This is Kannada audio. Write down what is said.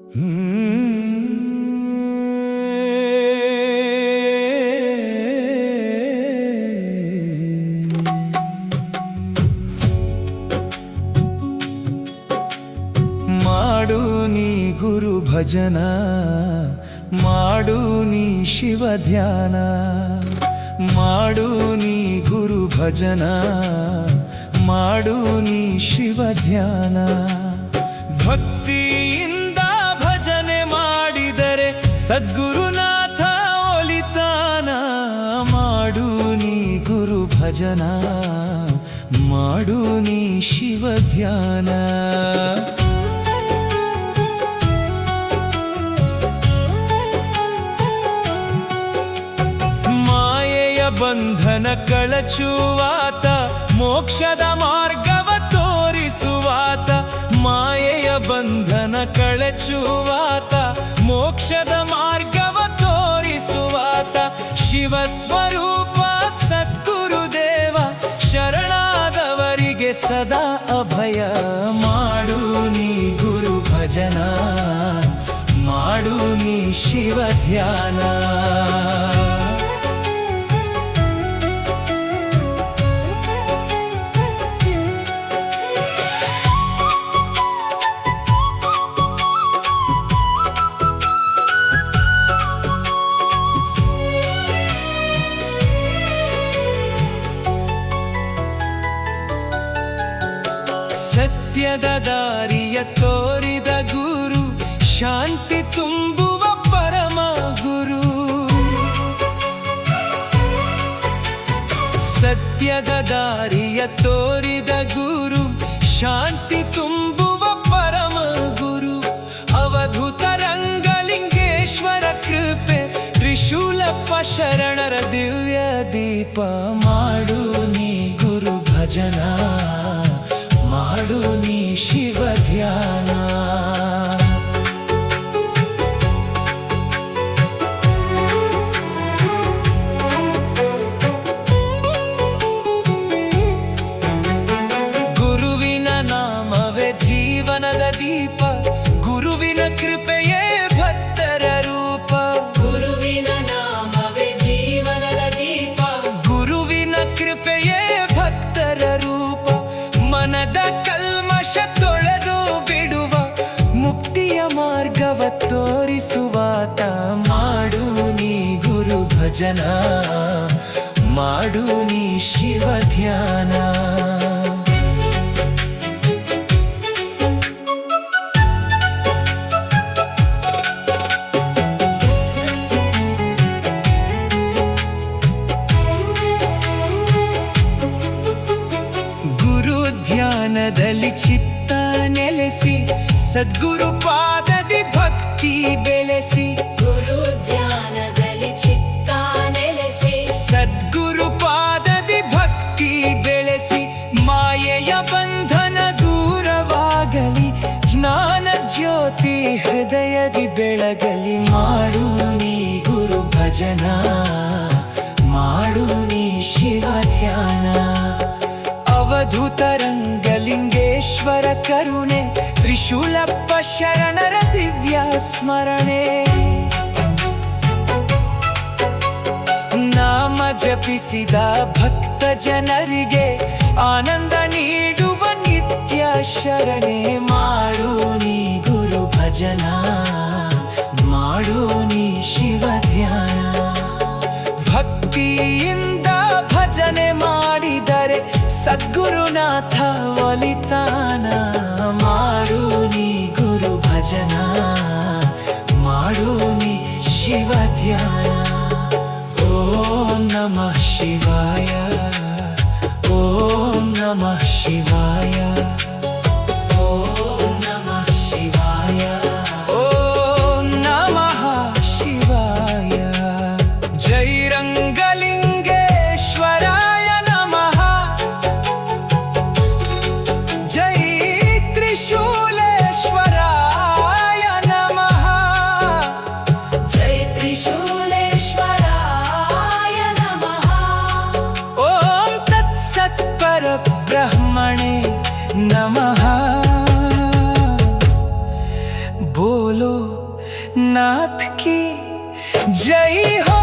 ಮಾಡು ನೀ ಗುರು ಭಜನ, ಮಾಡು ನೀ ಶಿವ ಧ್ಯಾನ, ಮಾಡು ನೀ ಗುರು ಭಜನ, ಮಾಡು ನೀ ಶಿವ ಧ್ಯಾನ. ಭಕ್ತಿಯಿಂದ ಭಜನೆ ಮಾಡಿದರೆ ಸದ್ಗುರುನಾಥ ಒಲಿತಾನ. ಮಾಡು ನೀ ಗುರು ಭಜನ, ಮಾಡು ನೀ ಶಿವ ಧ್ಯಾನ. ಬಂಧನ ಕಳಚುವಾತ, ಮೋಕ್ಷದ ಮಾರ್ಗವ ತೋರಿಸುವಾತ. ಮಾಯೆಯ ಬಂಧನ ಕಳಚುವಾತ, ಮೋಕ್ಷದ ಮಾರ್ಗವ ತೋರಿಸುವಾತ. ಶಿವ ಸ್ವರೂಪ ಸದ್ಗುರುದೇವ, ಶರಣಾದವರಿಗೆ ಸದಾ ಅಭಯ. ಮಾಡು ನೀ ಗುರು ಭಜನ, ಮಾಡು ನೀ ಶಿವ ಧ್ಯಾನ. ಸತ್ಯದ ದಾರಿಯ ತೋರಿದ ಗುರು, ಶಾಂತಿ ತುಂಬುವ ಪರಮ ಗುರು. ಸತ್ಯದ ದಾರಿಯ ತೋರಿದ ಗುರು, ಶಾಂತಿ ತುಂಬುವ ಪರಮ ಗುರು. ಅವಧೂತ ರಂಗಲಿಂಗೇಶ್ವರ ಕೃಪೆ, ತ್ರಿಶೂಲಪ್ಪ ಶರಣರ ದಿವ್ಯ ದೀಪ. ಮಾಡು ನೀ ಗುರು ಭಜನ, ಮಾಡು ನೀ ಶಿವ ಧ್ಯಾನ. ಗುರುವಿನ ನಾಮವೇ ಜೀವನದ ದೀಪ, ಗುರುವಿನ ಕೃಪೆಯೇ ಭಕ್ತರ ರೂಪ. ಗುರುವಿನ ನಾಮವೇ ಜೀವನದ ದೀಪ, ಗುರುವಿನ ಕೃಪೆಯೇ ಭಕ್ತರ ರೂಪ. ಮನದ ಕಲ್ಮಶ ತೊಳೆದು ಬಿಡುವ, ಮುಕ್ತಿಯ ಮಾರ್ಗವ ತೋರಿಸುವಾತ. ಮಾಡು ನೀ ಗುರು ಭಜನ, ಮಾಡು ನೀ ಶಿವ ಧ್ಯಾನ. ಧ್ಯಾನದಲ್ಲಿ ಚಿತ್ತ ನೆಲೆಸಿ, ಸದ್ಗುರು ಪಾದದಿ ಭಕ್ತಿ ಬೆಳೆಸಿ. ಗುರು ಧ್ಯಾನದಲ್ಲಿ ಚಿತ್ತ ನೆಲೆಸಿ, ಸದ್ಗುರು ಪಾದದಿ ಭಕ್ತಿ ಬೆಳೆಸಿ. ಮಾಯೆಯ ಬಂಧನ ದೂರವಾಗಲಿ, ಜ್ಞಾನ ಜ್ಯೋತಿ ಹೃದಯದಿ ಬೆಳಗಲಿ. ಮಾಡು ನೀ ಗುರು ಭಜನ, ಮಾಡು ನೀ ಶಿವ ಧ್ಯಾನ. ಅವಧೂತ ರಂಗಲಿಂಗೇಶ್ವರ ಕರುಣೆ, ತ್ರಿಶೂಲಪ್ಪ ಶರಣರ ದಿವ್ಯ ಸ್ಮರಣೆ. ನಾಮ ಜಪಿಸಿದ ಭಕ್ತ ಜನರಿಗೆ ಆನಂದ ನೀಡುವ ನಿತ್ಯ ಶರಣೆ. ಮಾಡು ನೀ ಗುರು ಭಜನ, ಮಾಡು ನೀ ಶಿವ ಧ್ಯಾನ. ಭಕ್ತಿಯಿಂದ ಭಜನೆ ಮಾಡಿದರೆ ಸದ್ಗುರುನಾಥ ಒಲಿತಾನ. ಮಾಡು ನೀ ಗುರು ಭಜನ, ಮಾಡು ನೀ ಶಿವ ಧ್ಯಾನ. ಓಂ ನಮಃ ಶಿವಾಯ, ಓಂ ನಮಃ ಶಿವಾಯ, ಓಂ ನಮಃ ಶಿವಾಯ, ಓಂ ನಮಃ ಶಿವಾಯ. ಜೈ ರಂಗಲಿಂಗೇಶ್ವರಾಯ ನಮಃ, ಜೈ ತ್ರಿಶೂಲೇಶ್ವರಾಯ ನಮಃ, ಜೈ ತ್ರಿಶೂಲೇಶ್ವರಾಯ ನಮಃ. ಓಂ ತತ್ಸತ್ ಪರಬ್ರಹ್ಮಣೇ बोलो नाथ की जय हो।